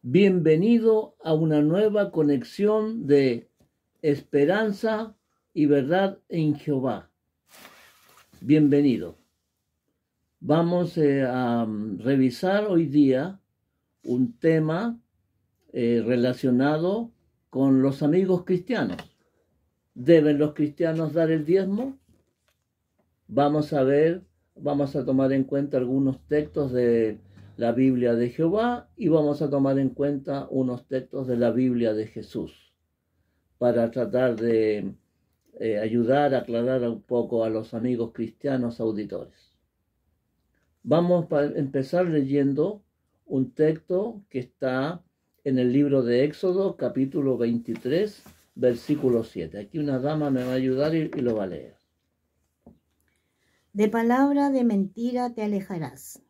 Bienvenido a una nueva conexión de esperanza y verdad en Jehová. Bienvenido. Vamos a revisar hoy día un tema relacionado con los amigos cristianos. ¿Deben los cristianos dar el diezmo? Vamos a tomar en cuenta algunos textos de la Biblia de Jehová y vamos a tomar en cuenta unos textos de la Biblia de Jesús para tratar de ayudar a aclarar un poco a los amigos cristianos auditores. Vamos a empezar leyendo un texto que está en el libro de Éxodo, capítulo 23, versículo 7. Aquí una dama me va a ayudar y lo va a leer. De palabra de mentira te alejarás,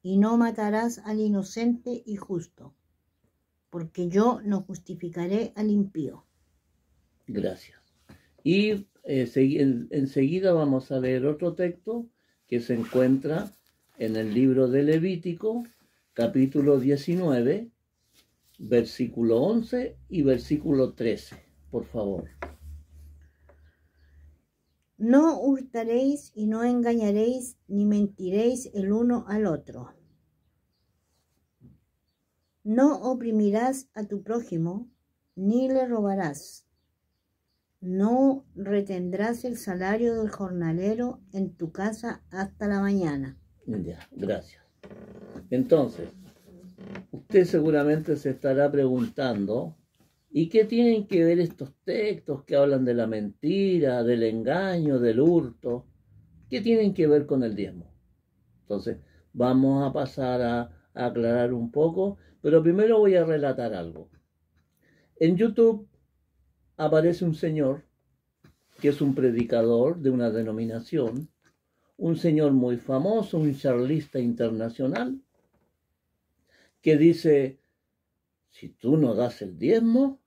y no matarás al inocente y justo, porque yo no justificaré al impío. Gracias. Y enseguida vamos a leer otro texto que se encuentra en el libro de Levítico, capítulo 19, versículo 11 y versículo 13. Por favor. No hurtaréis y no engañaréis, ni mentiréis el uno al otro. No oprimirás a tu prójimo, ni le robarás. No retendrás el salario del jornalero en tu casa hasta la mañana. Ya, gracias. Entonces, usted seguramente se estará preguntando, ¿y qué tienen que ver estos textos que hablan de la mentira, del engaño, del hurto? ¿Qué tienen que ver con el diezmo? Entonces, vamos a pasar a aclarar un poco, pero primero voy a relatar algo. En YouTube aparece un señor que es un predicador de una denominación, un señor muy famoso, un charlista internacional, que dice, si tú no das el diezmo,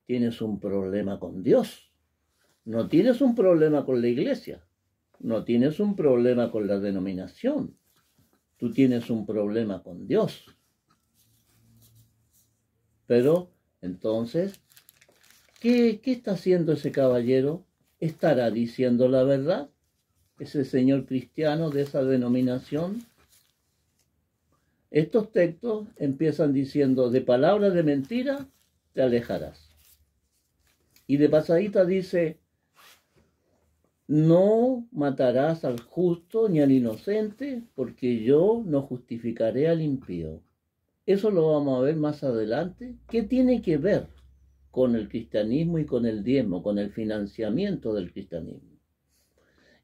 tienes un problema con Dios. No tienes un problema con la iglesia. No tienes un problema con la denominación. Tú tienes un problema con Dios. Pero, entonces, ¿qué está haciendo ese caballero? ¿Estará diciendo la verdad? ¿Ese señor cristiano de esa denominación? Estos textos empiezan diciendo, de palabras de mentira te alejarás. Y de pasadita dice, no matarás al justo ni al inocente, porque yo no justificaré al impío. Eso lo vamos a ver más adelante. ¿Qué tiene que ver con el cristianismo y con el diezmo, con el financiamiento del cristianismo?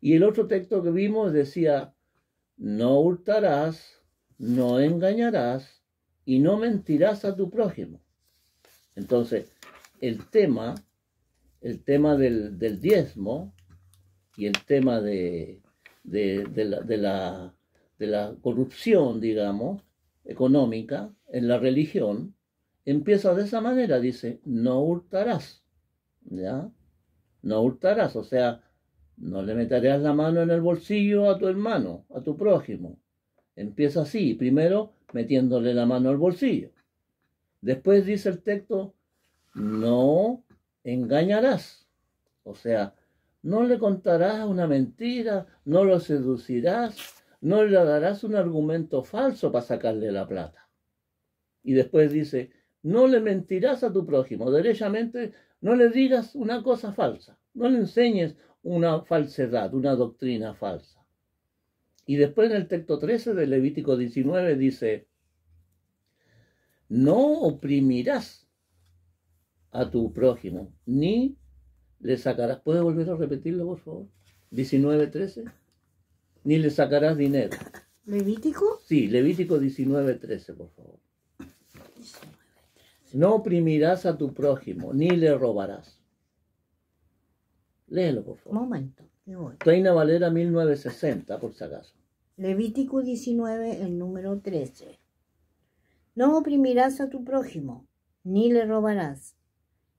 Y el otro texto que vimos decía, no hurtarás, no engañarás y no mentirás a tu prójimo. Entonces, el tema del diezmo y el tema de la corrupción, digamos, económica en la religión, empieza de esa manera, dice, no hurtarás, ¿ya? No hurtarás, o sea, no le meterás la mano en el bolsillo a tu hermano, a tu prójimo. Empieza así, primero metiéndole la mano al bolsillo. Después dice el texto, no engañarás, o sea, no le contarás una mentira, no lo seducirás, no le darás un argumento falso para sacarle la plata. Y después dice, no le mentirás a tu prójimo, derechamente no le digas una cosa falsa, no le enseñes una falsedad, una doctrina falsa. Y después en el texto 13 de Levítico 19 dice, no oprimirás a tu prójimo, ni le sacarás, ¿puedes volver a repetirlo, por favor? 19:13, ni le sacarás dinero. ¿Levítico? Sí, Levítico 19:13, por favor. No oprimirás a tu prójimo, ni le robarás. Léelo, por favor. Momento, que voy. Reina Valera 1960, por si acaso. Levítico 19, el número 13. No oprimirás a tu prójimo, ni le robarás.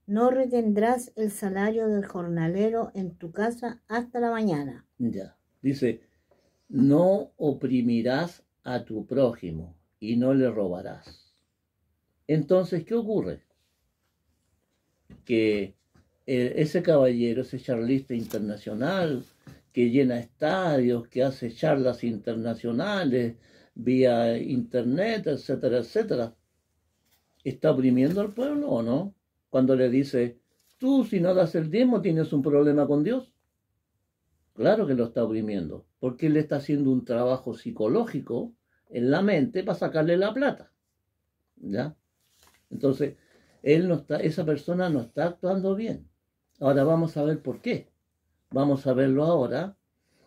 No retendrás el salario del jornalero en tu casa hasta la mañana. Ya, dice, no oprimirás a tu prójimo y no le robarás. Entonces, ¿qué ocurre? Que ese caballero, ese charlista internacional, que llena estadios, que hace charlas internacionales vía internet, etcétera, etcétera, ¿está oprimiendo al pueblo o no? Cuando le dice, tú si no das el diezmo tienes un problema con Dios. Claro que lo está oprimiendo, porque él está haciendo un trabajo psicológico en la mente para sacarle la plata. ¿Ya? Entonces, esa persona no está actuando bien. Ahora vamos a ver por qué. Vamos a verlo ahora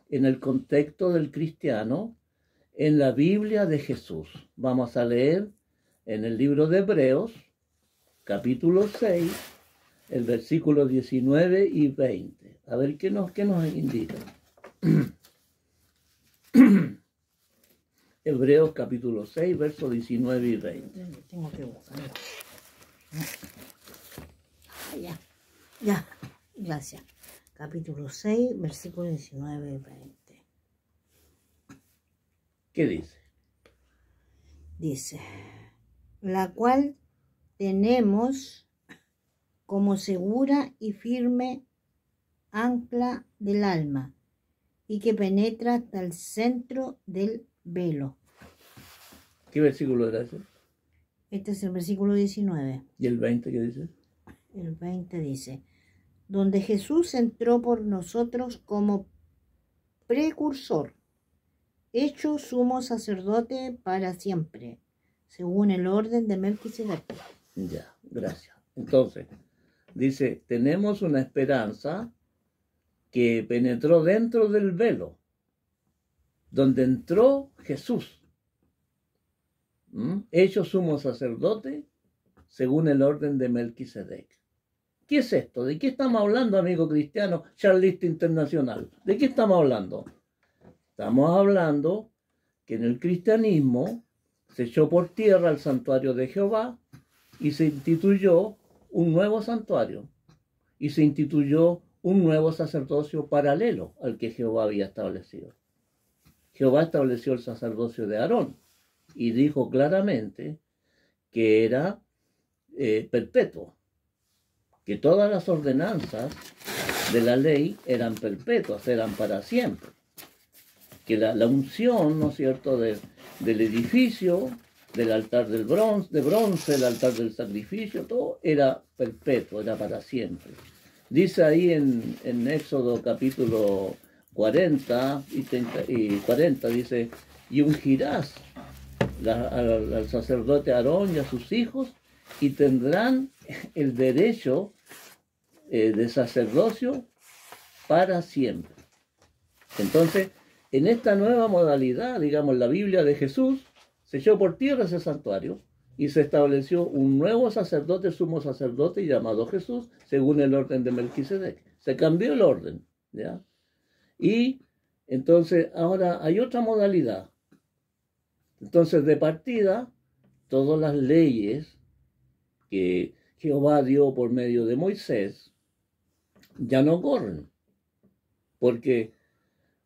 en el contexto del cristiano, en la Biblia de Jesús. Vamos a leer en el libro de Hebreos, capítulo 6, el versículo 19 y 20. A ver qué nos indica. Hebreos capítulo 6, versos 19 y 20. Tengo que buscarlo. Ya, gracias. Capítulo 6, versículos 19 y 20. ¿Qué dice? Dice, la cual tenemos como segura y firme ancla del alma, y que penetra hasta el centro del velo. ¿Qué versículo era ese? Este es el versículo 19. ¿Y el 20 qué dice? El 20 dice, donde Jesús entró por nosotros como precursor, hecho sumo sacerdote para siempre, según el orden de Melquisedec. Ya, gracias. Entonces, dice, tenemos una esperanza que penetró dentro del velo, donde entró Jesús, hecho sumo sacerdote, según el orden de Melquisedec. ¿Qué es esto? ¿De qué estamos hablando, amigo cristiano, charlista internacional? ¿De qué estamos hablando? Estamos hablando que en el cristianismo se echó por tierra el santuario de Jehová y se instituyó un nuevo santuario y se instituyó un nuevo sacerdocio paralelo al que Jehová había establecido. Jehová estableció el sacerdocio de Aarón y dijo claramente que era perpetuo, que todas las ordenanzas de la ley eran perpetuas, eran para siempre, que la unción, ¿no es cierto?, del edificio, del altar de bronce, el altar del sacrificio, todo era perpetuo, era para siempre. Dice ahí en Éxodo capítulo 40 y 40, dice, y ungirás al sacerdote Aarón y a sus hijos y tendrán el derecho de sacerdocio para siempre. Entonces, en esta nueva modalidad, digamos, la Biblia de Jesús, se echó por tierra ese santuario y se estableció un nuevo sacerdote, sumo sacerdote llamado Jesús, según el orden de Melquisedec. Se cambió el orden, ¿ya? Y entonces ahora hay otra modalidad. Entonces, de partida, todas las leyes que Jehová dio por medio de Moisés ya no corren, porque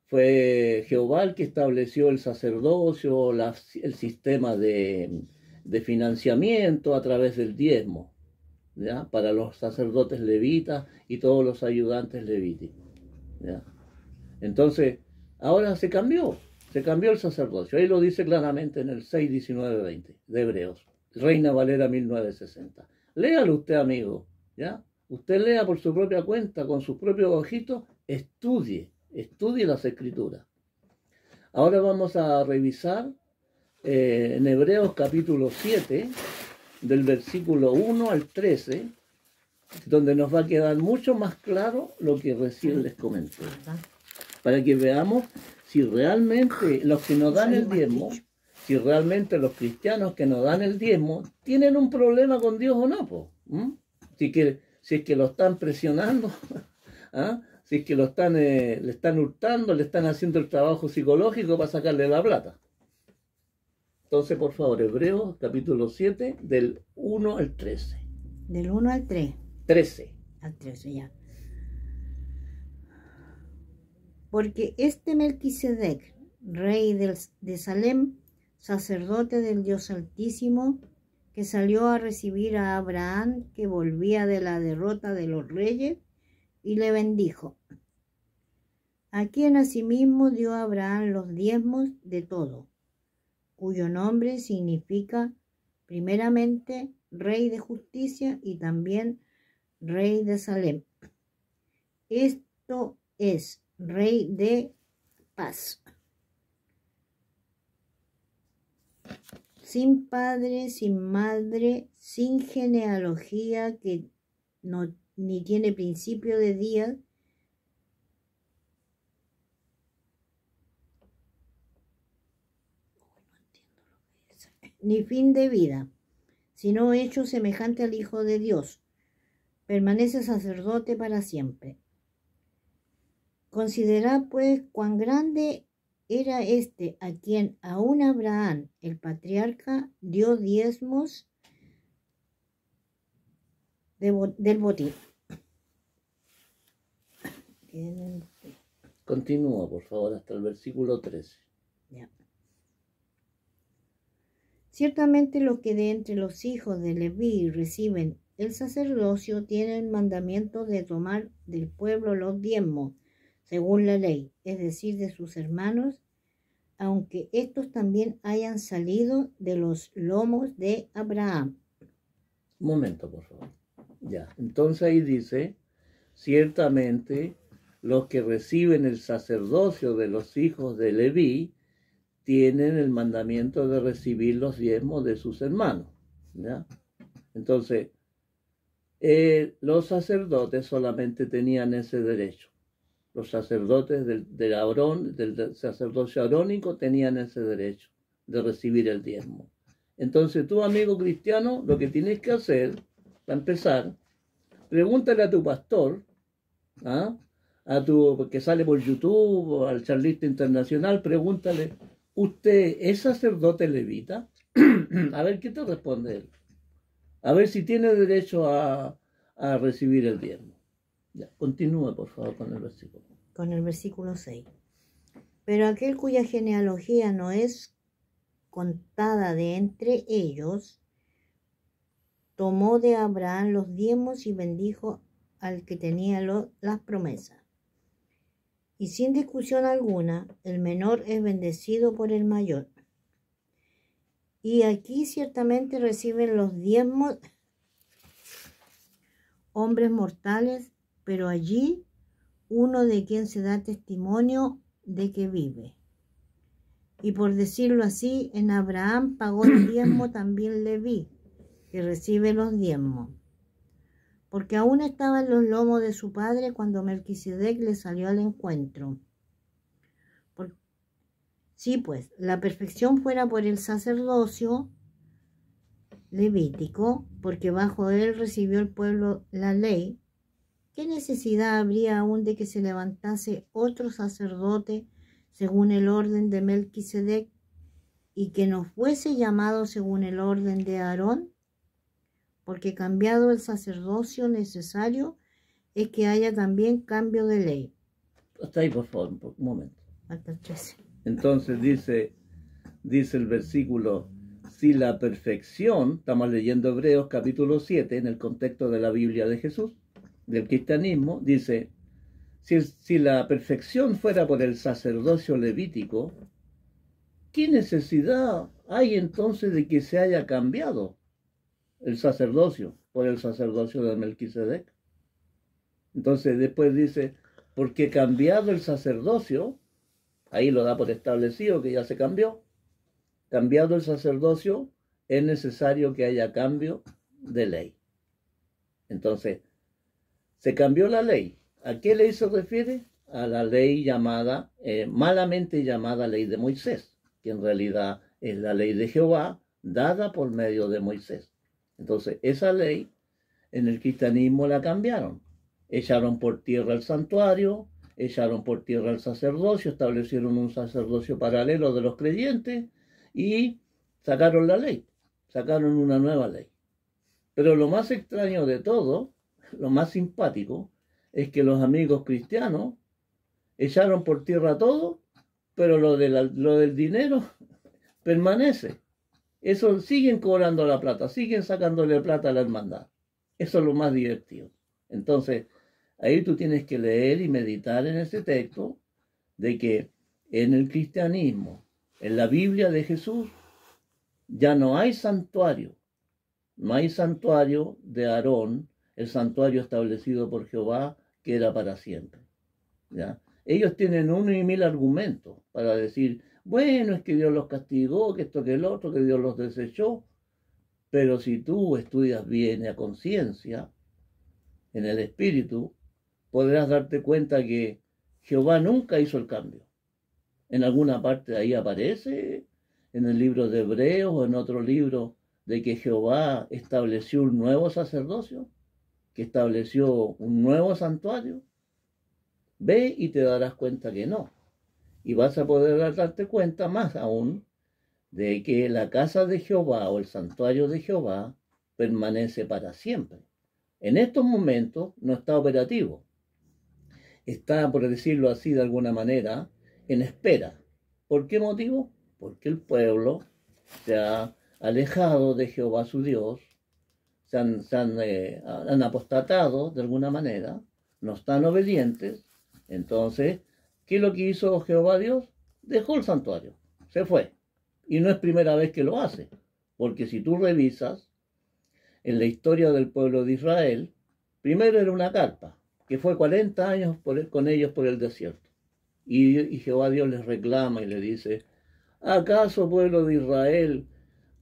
fue Jehová el que estableció el sacerdocio, el sistema de financiamiento a través del diezmo, ¿ya?, para los sacerdotes levitas y todos los ayudantes levíticos, ¿ya? Entonces, ahora se cambió el sacerdocio. Ahí lo dice claramente en el 6, 19, 20 de Hebreos, Reina Valera 1960. Léalo usted, amigo, ¿ya? Usted lea por su propia cuenta, con sus propios ojitos, estudie las escrituras. Ahora vamos a revisar en Hebreos capítulo 7, del versículo 1 al 13, donde nos va a quedar mucho más claro lo que recién les comenté, para que veamos si realmente los que nos dan el diezmo, si realmente los cristianos que nos dan el diezmo tienen un problema con Dios o no, si es que lo están presionando, ¿ah?, si es que le están hurtando, le están haciendo el trabajo psicológico para sacarle la plata. Entonces, por favor, Hebreos capítulo 7, del 1 al 13. Del 1 al 3. 13. Al 13, ya. Porque este Melquisedec, rey de Salem, sacerdote del Dios Altísimo, que salió a recibir a Abraham, que volvía de la derrota de los reyes, y le bendijo. A quien asimismo dio a Abraham los diezmos de todo, cuyo nombre significa primeramente Rey de Justicia y también Rey de Salem. Esto es Rey de Paz. Sin padre, sin madre, sin genealogía, que no, ni tiene principio de días, ni fin de vida, sino hecho semejante al Hijo de Dios. Permanece sacerdote para siempre. Considerad pues cuán grande era este a quien aún Abraham, el patriarca, dio diezmos del botín. Continúa, por favor, hasta el versículo 13. Ya. Ciertamente los que de entre los hijos de Leví reciben el sacerdocio tienen mandamiento de tomar del pueblo los diezmos, según la ley, es decir, de sus hermanos, aunque estos también hayan salido de los lomos de Abraham. Un momento, por favor. Ya, entonces ahí dice, ciertamente los que reciben el sacerdocio de los hijos de Leví tienen el mandamiento de recibir los diezmos de sus hermanos. ¿Ya? Entonces, los sacerdotes solamente tenían ese derecho. Los sacerdotes del sacerdocio arónico tenían ese derecho de recibir el diezmo. Entonces tú, amigo cristiano, lo que tienes que hacer, para empezar, pregúntale a tu pastor, ¿ah? Que sale por YouTube o al charlista internacional, pregúntale, ¿usted es sacerdote levita? A ver qué te responde él. A ver si tiene derecho a recibir el diezmo. Ya, continúe, por favor, con el versículo. Con el versículo 6. Pero aquel cuya genealogía no es contada de entre ellos, tomó de Abraham los diezmos y bendijo al que tenía las promesas. Y sin discusión alguna, el menor es bendecido por el mayor. Y aquí ciertamente reciben los diezmos hombres mortales, pero allí uno de quien se da testimonio de que vive. Y por decirlo así, en Abraham pagó el diezmo también Leví, que recibe los diezmos, porque aún estaba en los lomos de su padre cuando Melquisedec le salió al encuentro. Sí, pues, la perfección fuera por el sacerdocio levítico, porque bajo él recibió el pueblo la ley. ¿Qué necesidad habría aún de que se levantase otro sacerdote según el orden de Melquisedec y que no fuese llamado según el orden de Aarón? Porque cambiado el sacerdocio necesario es que haya también cambio de ley. Hasta ahí, por favor, un momento. Hasta el 13. Entonces dice el versículo, si la perfección, estamos leyendo Hebreos capítulo 7 en el contexto de la Biblia de Jesús, del cristianismo, dice, si la perfección fuera por el sacerdocio levítico, ¿qué necesidad hay entonces de que se haya cambiado el sacerdocio por el sacerdocio de Melquisedec? Entonces después dice, porque cambiado el sacerdocio, ahí lo da por establecido que ya se cambió, cambiado el sacerdocio, es necesario que haya cambio de ley. Entonces, se cambió la ley. ¿A qué ley se refiere? A la ley llamada, malamente llamada ley de Moisés, que en realidad es la ley de Jehová, dada por medio de Moisés. Entonces, esa ley en el cristianismo la cambiaron. Echaron por tierra el santuario, echaron por tierra el sacerdocio, establecieron un sacerdocio paralelo de los creyentes y sacaron la ley, sacaron una nueva ley. Pero lo más extraño de todo, lo más simpático, es que los amigos cristianos echaron por tierra todo, pero lo del dinero permanece. Eso siguen cobrando la plata, siguen sacándole plata a la hermandad. Eso es lo más divertido. Entonces, ahí tú tienes que leer y meditar en ese texto de que en el cristianismo, en la Biblia de Jesús, ya no hay santuario. No hay santuario de Aarón, el santuario establecido por Jehová, que era para siempre. ¿Ya? Ellos tienen 1.000 argumentos para decir, bueno, es que Dios los castigó, que esto, que el otro, que Dios los desechó. Pero si tú estudias bien a conciencia, en el espíritu, podrás darte cuenta que Jehová nunca hizo el cambio. En alguna parte ahí aparece, en el libro de Hebreos o en otro libro, de que Jehová estableció un nuevo sacerdocio, que estableció un nuevo santuario. Ve y te darás cuenta que no. Y vas a poder darte cuenta más aún de que la casa de Jehová o el santuario de Jehová permanece para siempre. En estos momentos no está operativo. Está, por decirlo así de alguna manera, en espera. ¿Por qué motivo? Porque el pueblo se ha alejado de Jehová su Dios, han apostatado de alguna manera, no están obedientes. Entonces, ¿qué es lo que hizo Jehová Dios? Dejó el santuario, se fue. Y no es primera vez que lo hace, porque si tú revisas en la historia del pueblo de Israel, primero era una carpa, que fue 40 años con ellos por el desierto. Y Jehová Dios les reclama y le dice, ¿acaso, pueblo de Israel,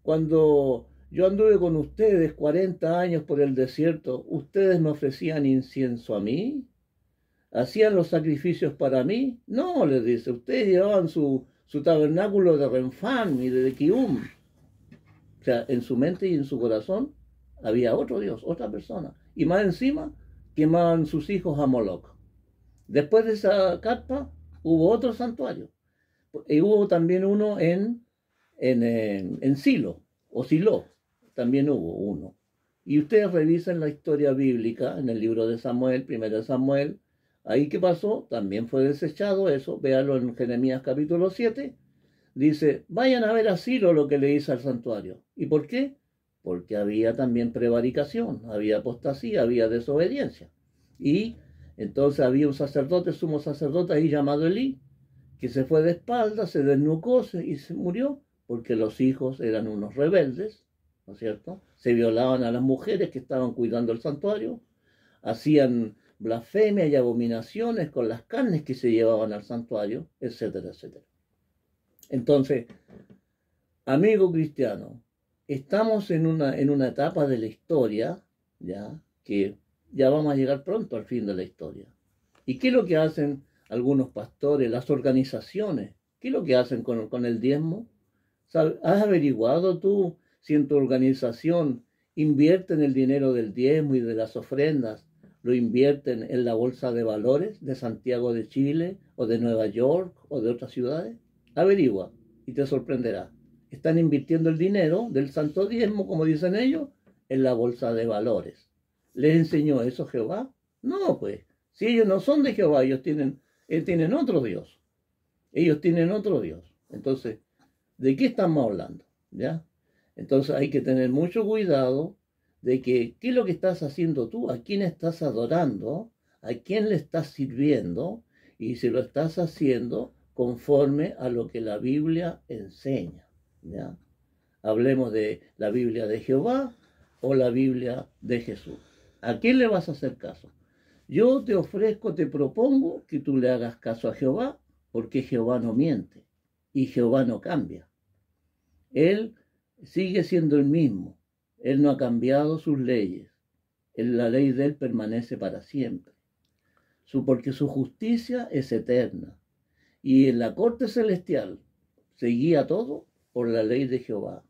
cuando yo anduve con ustedes 40 años por el desierto, ustedes me ofrecían incienso a mí? ¿Hacían los sacrificios para mí? No, les dice, ustedes llevaban su tabernáculo de Renfán y de Kium. O sea, en su mente y en su corazón había otro Dios, otra persona. Y más encima, quemaban sus hijos a Moloch. Después de esa carpa, hubo otro santuario. Y hubo también uno en Silo, o Silo, también hubo uno. Y ustedes revisen la historia bíblica en el libro de Samuel, 1 Samuel. Ahí, ¿qué pasó? También fue desechado eso. Véanlo en Jeremías capítulo 7. Dice, vayan a ver a Silo lo que le hizo al santuario. ¿Y por qué? Porque había también prevaricación, había apostasía, había desobediencia. Y entonces había un sacerdote, sumo sacerdote ahí llamado Elí, que se fue de espaldas, se desnucó y se murió, porque los hijos eran unos rebeldes, ¿no es cierto? Se violaban a las mujeres que estaban cuidando el santuario, hacían blasfemia y abominaciones con las carnes que se llevaban al santuario, etcétera, etcétera. Entonces, amigo cristiano, estamos en una etapa de la historia, ya, que ya vamos a llegar pronto al fin de la historia. ¿Y qué es lo que hacen algunos pastores, las organizaciones? ¿Qué es lo que hacen con el diezmo? ¿Has averiguado tú si en tu organización invierten el dinero del diezmo y de las ofrendas, lo invierten en la bolsa de valores de Santiago de Chile o de Nueva York o de otras ciudades? Averigua y te sorprenderá. Están invirtiendo el dinero del santo diezmo, como dicen ellos, en la bolsa de valores. ¿Les enseñó eso Jehová? No, pues. Si ellos no son de Jehová, ellos tienen otro Dios. Ellos tienen otro Dios. Entonces, ¿de qué estamos hablando? ¿Ya? Entonces hay que tener mucho cuidado de que qué es lo que estás haciendo tú, a quién estás adorando, a quién le estás sirviendo, y si lo estás haciendo conforme a lo que la Biblia enseña. ¿Ya? Hablemos de la Biblia de Jehová o la Biblia de Jesús. ¿A quién le vas a hacer caso? Yo te ofrezco, te propongo que tú le hagas caso a Jehová, porque Jehová no miente y Jehová no cambia. Él sigue siendo el mismo. Él no ha cambiado sus leyes. La ley de él permanece para siempre. Porque su justicia es eterna. Y en la corte celestial se guía todo por la ley de Jehová.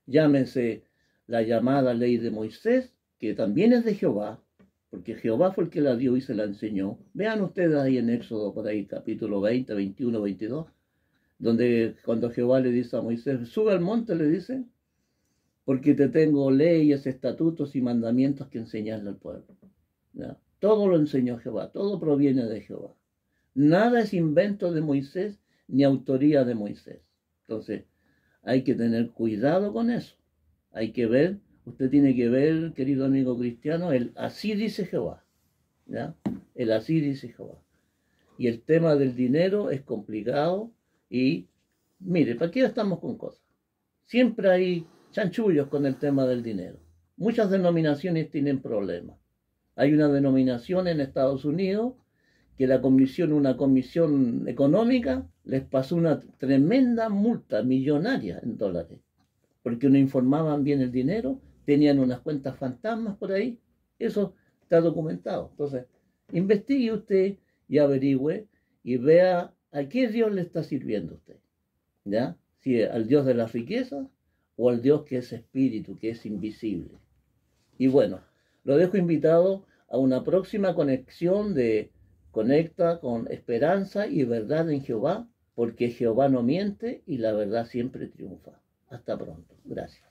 Llámese la llamada ley de Moisés, que también es de Jehová, porque Jehová fue el que la dio y se la enseñó. Vean ustedes ahí en Éxodo, por ahí, capítulo 20, 21, 22, donde cuando Jehová le dice a Moisés, sube al monte, le dice, porque te tengo leyes, estatutos y mandamientos que enseñarle al pueblo. ¿Ya? Todo lo enseñó Jehová, todo proviene de Jehová. Nada es invento de Moisés ni autoría de Moisés. Entonces, hay que tener cuidado con eso. Hay que ver, usted tiene que ver, querido amigo cristiano, el así dice Jehová. ¿Ya? El así dice Jehová. Y el tema del dinero es complicado y, mire, ¿para qué estamos con cosas? Siempre hay chanchullos con el tema del dinero. Muchas denominaciones tienen problemas. Hay una denominación en Estados Unidos que una comisión económica, les pasó una tremenda multa millonaria en dólares, porque no informaban bien el dinero, tenían unas cuentas fantasmas por ahí. Eso está documentado. Entonces, investigue usted y averigüe y vea a qué Dios le está sirviendo a usted. ¿Ya? Si al Dios de las riquezas o al Dios que es espíritu, que es invisible. Y bueno, lo dejo invitado a una próxima conexión de Conecta con Esperanza y Verdad en Jehová, porque Jehová no miente y la verdad siempre triunfa. Hasta pronto. Gracias.